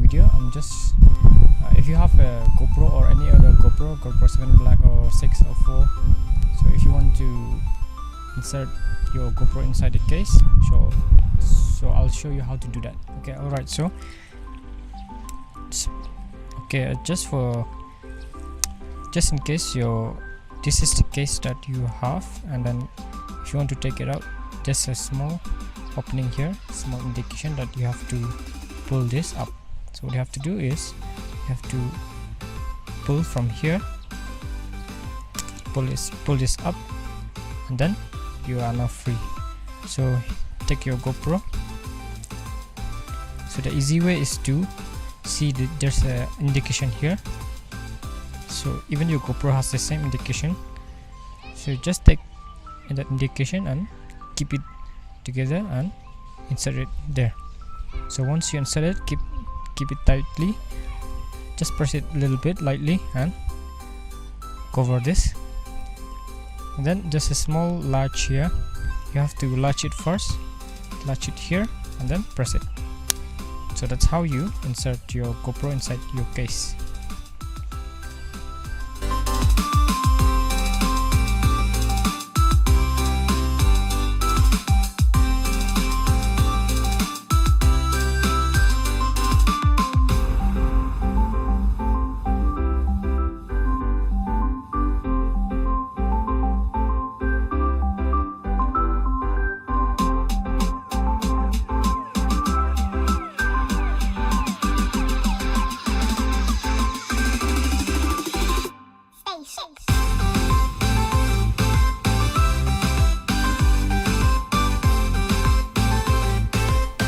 video. I'm just if you have a GoPro or any other GoPro 7 Black or 6 or 4, so if you want to insert your GoPro inside the case, so I'll show you how to do that. Okay, alright, so okay, just in case this is the case that you have, and then if you want to take it out, just a small opening here, small indication that you have to pull this up. So what you have to do is you have to pull from here, pull this up, and then you are now free. So take your GoPro. So the easy way is to see that there's a indication here. So even your GoPro has the same indication, so just take that indication and keep it together and insert it there. So once you insert it, keep it tightly, just press it a little bit lightly and cover this, and then just a small latch here. You have to latch it first, latch it here, and then press it. So that's how you insert your GoPro inside your case.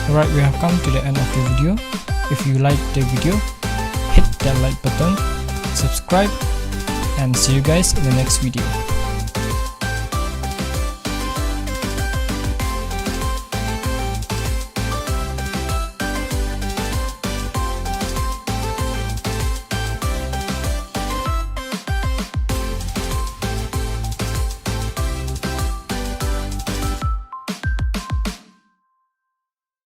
Alright, we have come to the end of the video. If you liked the video, hit that like button, subscribe, and see you guys in the next video.